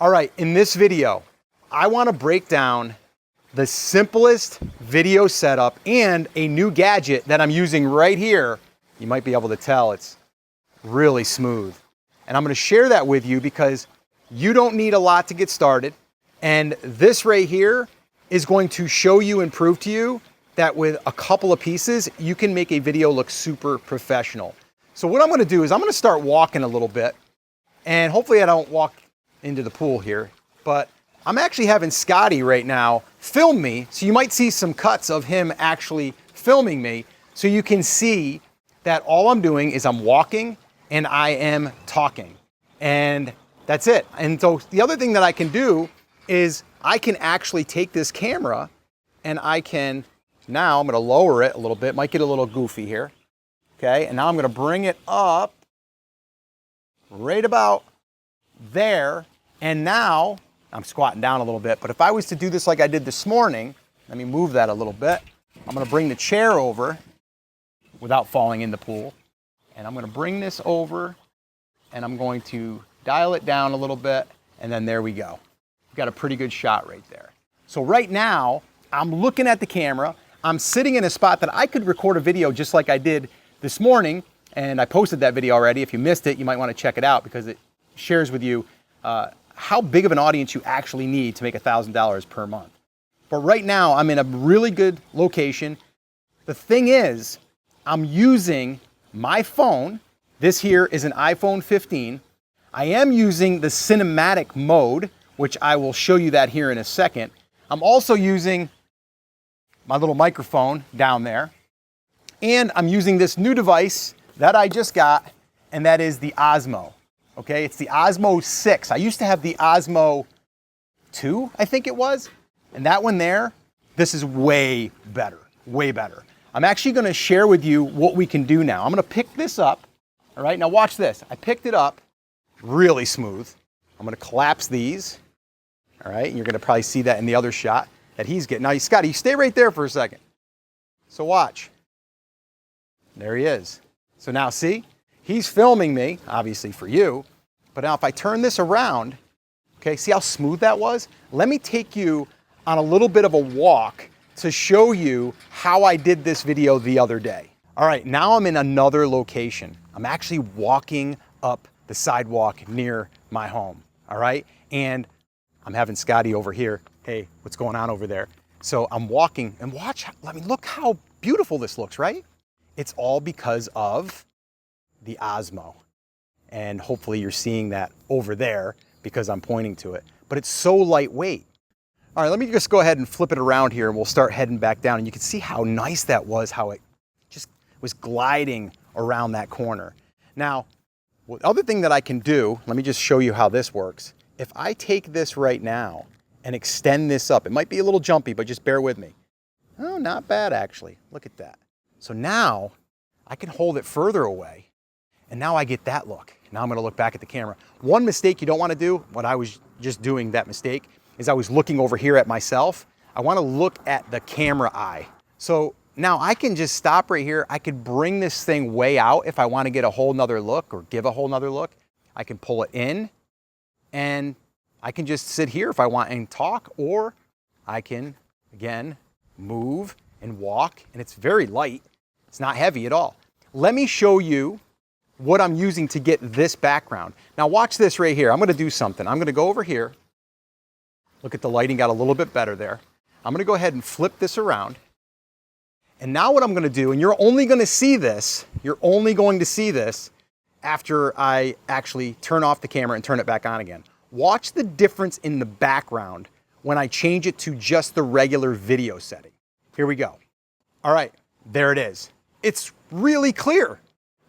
All right, in this video, I want to break down the simplest video setup and a new gadget that I'm using right here. You might be able to tell it's really smooth. And I'm going to share that with you because you don't need a lot to get started. And this right here is going to show you and prove to you that with a couple of pieces, you can make a video look super professional. So what I'm going to do is I'm going to start walking a little bit, and hopefully I don't walk into the pool here, but I'm actually having Scotty right now film me. So you might see some cuts of him actually filming me, so you can see that all I'm doing is I'm walking and I am talking, and that's it. And so the other thing that I can do is I can actually take this camera and I can, now I'm going to lower it a little bit, might get a little goofy here. Okay, and now I'm going to bring it up right about there, and now I'm squatting down a little bit, but if I was to do this like I did this morning, let me move that a little bit. I'm going to bring the chair over without falling in the pool, and I'm going to bring this over and I'm going to dial it down a little bit, and then there we go. We've got a pretty good shot right there. So right now I'm looking at the camera, I'm sitting in a spot that I could record a video just like I did this morning, and I posted that video already. If you missed it, you might want to check it out because it shares with you how big of an audience you actually need to make $1,000 per month. But right now, I'm in a really good location. The thing is, I'm using my phone. This here is an iPhone 15. I am using the cinematic mode, which I will show you that here in a second. I'm also using my little microphone down there. And I'm using this new device that I just got, and that is the Osmo. Okay, it's the Osmo 6. I used to have the Osmo 2, I think it was. And that one there, this is way better, way better. I'm actually gonna share with you what we can do now. I'm gonna pick this up, all right? Now watch this. I picked it up, really smooth. I'm gonna collapse these, all right? And you're gonna probably see that in the other shot that he's getting. Now, Scotty, you stay right there for a second. So watch. There he is. So now see, he's filming me, obviously for you, but now if I turn this around, okay, see how smooth that was? Let me take you on a little bit of a walk to show you how I did this video the other day. All right, now I'm in another location. I'm actually walking up the sidewalk near my home, all right? And I'm having Scotty over here. Hey, what's going on over there? So I'm walking, and watch, I mean, look how beautiful this looks, right? It's all because of the Osmo. And hopefully you're seeing that over there because I'm pointing to it. But it's so lightweight. All right, let me just go ahead and flip it around here and we'll start heading back down. And you can see how nice that was, how it just was gliding around that corner. Now, the other thing that I can do, let me just show you how this works. If I take this right now and extend this up, it might be a little jumpy, but just bear with me. Oh, not bad actually. Look at that. So now I can hold it further away, and now I get that look. Now I'm gonna look back at the camera. One mistake you don't wanna do, what I was just doing that mistake, is I was looking over here at myself. I wanna look at the camera eye. So now I can just stop right here. I could bring this thing way out if I wanna get a whole nother look or give a whole nother look. I can pull it in, and I can just sit here if I want and talk, or I can, again, move and walk, and it's very light. It's not heavy at all. Let me show you what I'm using to get this background. Now watch this right here. I'm gonna do something. I'm gonna go over here. Look at the lighting got a little bit better there. I'm gonna go ahead and flip this around. And now what I'm gonna do, and you're only going to see this after I actually turn off the camera and turn it back on again. Watch the difference in the background when I change it to just the regular video setting. Here we go. All right, there it is. It's really clear.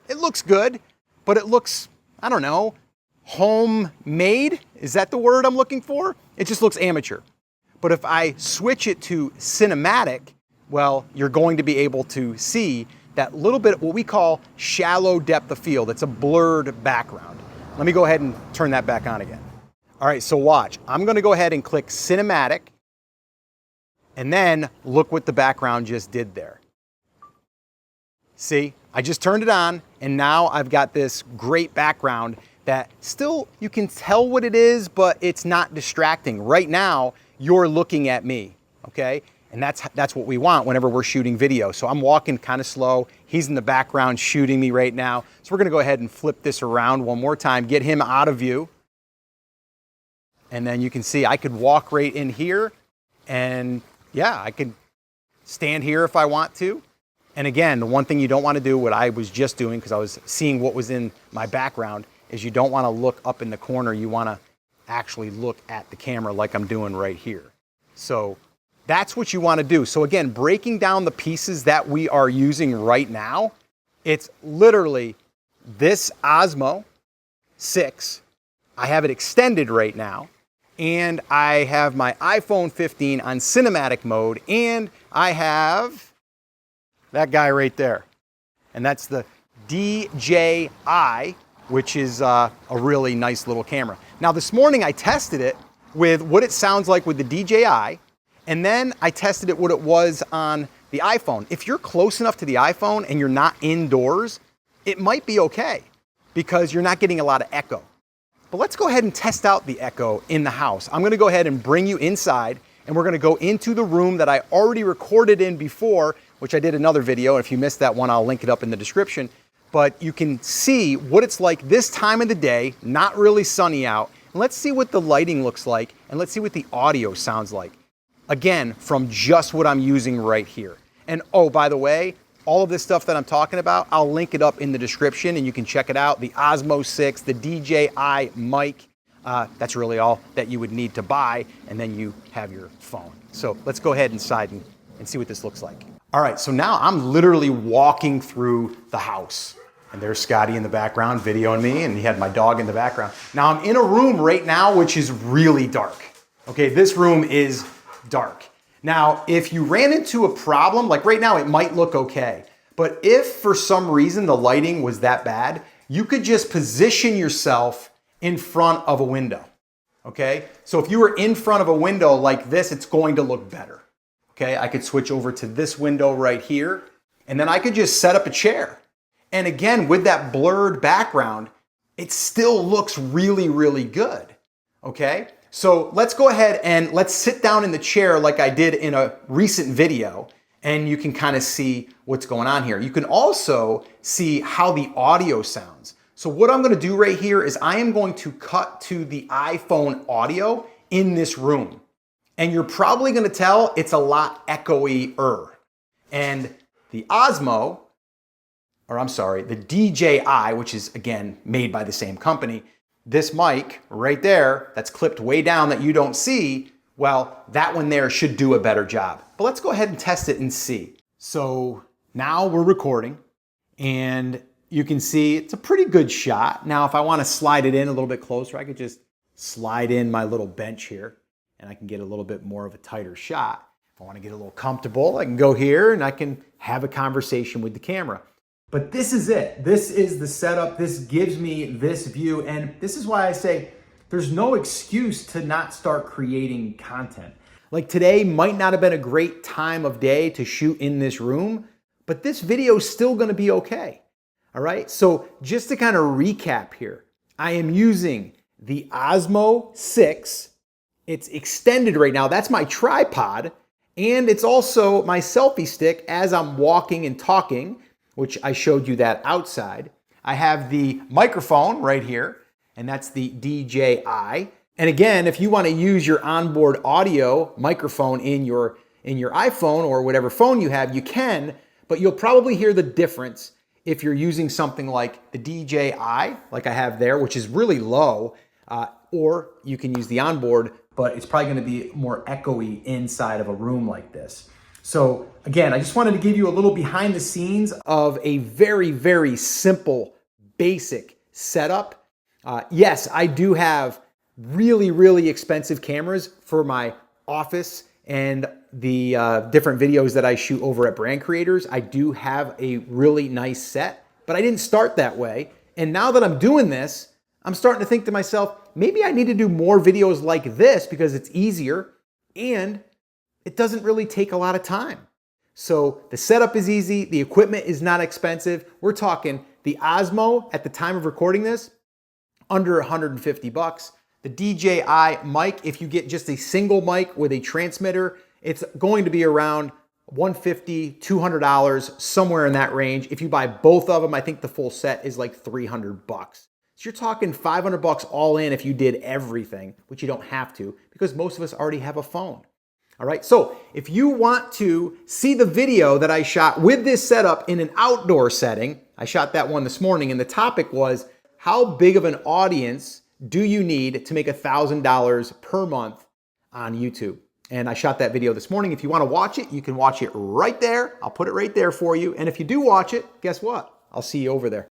It looks good, but it looks, I don't know, homemade? Is that the word I'm looking for? It just looks amateur. But if I switch it to cinematic, well, you're going to be able to see that little bit of what we call shallow depth of field. It's a blurred background. Let me go ahead and turn that back on again. All right, so watch. I'm gonna go ahead and click cinematic, and then look what the background just did there. See, I just turned it on, and now I've got this great background that still you can tell what it is, but it's not distracting. Right now, you're looking at me, okay? And that's what we want whenever we're shooting video. So I'm walking kind of slow. He's in the background shooting me right now. So we're gonna go ahead and flip this around one more time, get him out of view. And then you can see I could walk right in here, and yeah, I could stand here if I want to. And again, the one thing you don't want to do, what I was just doing because I was seeing what was in my background, is you don't want to look up in the corner. You want to actually look at the camera like I'm doing right here. So that's what you want to do. So again, breaking down the pieces that we are using right now, it's literally this Osmo 6. I have it extended right now. And I have my iPhone 15 on cinematic mode, and I have that guy right there. And that's the DJI, which is a really nice little camera. Now this morning I tested it with what it sounds like with the DJI, and then I tested it what it was on the iPhone. If you're close enough to the iPhone and you're not indoors, it might be okay because you're not getting a lot of echo. But let's go ahead and test out the echo in the house. I'm gonna go ahead and bring you inside, and we're gonna go into the room that I already recorded in before, which I did another video. If you missed that one, I'll link it up in the description. But you can see what it's like this time of the day, not really sunny out. And let's see what the lighting looks like, and let's see what the audio sounds like. Again, from just what I'm using right here. And oh, by the way, all of this stuff that I'm talking about, I'll link it up in the description and you can check it out. The Osmo 6, the DJI mic, that's really all that you would need to buy, and then you have your phone. So let's go ahead inside and see what this looks like. All right, so now I'm literally walking through the house. And there's Scotty in the background videoing me, and he had my dog in the background. Now I'm in a room right now which is really dark. Okay, this room is dark. Now, if you ran into a problem, like right now it might look okay, but if for some reason the lighting was that bad, you could just position yourself in front of a window, okay? So if you were in front of a window like this, it's going to look better, okay? I could switch over to this window right here, and then I could just set up a chair. And again, with that blurred background, it still looks really, really good, okay? So let's go ahead and let's sit down in the chair like I did in a recent video, and you can kind of see what's going on here. You can also see how the audio sounds. So what I'm gonna do right here is I am going to cut to the iPhone audio in this room. And you're probably gonna tell it's a lot echoey-er. And the Osmo, or I'm sorry, the DJI, which is again made by the same company, this mic right there that's clipped way down that you don't see, well, that one there should do a better job. But let's go ahead and test it and see. So now we're recording, and you can see it's a pretty good shot. Now, if I want to slide it in a little bit closer, I could just slide in my little bench here, and I can get a little bit more of a tighter shot. If I want to get a little comfortable, I can go here and I can have a conversation with the camera. But this is it. This is the setup. This gives me this view. And this is why I say there's no excuse to not start creating content. Like today might not have been a great time of day to shoot in this room, but this video is still gonna be okay. All right, so just to kind of recap here, I am using the Osmo 6. It's extended right now. That's my tripod. And it's also my selfie stick as I'm walking and talking, which I showed you that outside. I have the microphone right here, and that's the DJI. And again, if you want to use your onboard audio microphone in your iPhone or whatever phone you have, you can, but you'll probably hear the difference if you're using something like the DJI, like I have there, which is really low, or you can use the onboard, but it's probably going to be more echoey inside of a room like this. So again, I just wanted to give you a little behind the scenes of a very, very simple, basic setup. Yes, I do have really, really expensive cameras for my office and the different videos that I shoot over at Brand Creators. I do have a really nice set, but I didn't start that way. And now that I'm doing this, I'm starting to think to myself, maybe I need to do more videos like this because it's easier and it doesn't really take a lot of time. So the setup is easy. The equipment is not expensive. We're talking the Osmo at the time of recording this, under 150 bucks. The DJI mic, if you get just a single mic with a transmitter, it's going to be around $150, $200, somewhere in that range. If you buy both of them, I think the full set is like 300 bucks. So you're talking 500 bucks all in if you did everything, which you don't have to because most of us already have a phone. All right, so if you want to see the video that I shot with this setup in an outdoor setting, I shot that one this morning, and the topic was, how big of an audience do you need to make $1,000 per month on YouTube? And I shot that video this morning. If you want to watch it, you can watch it right there. I'll put it right there for you. And if you do watch it, guess what? I'll see you over there.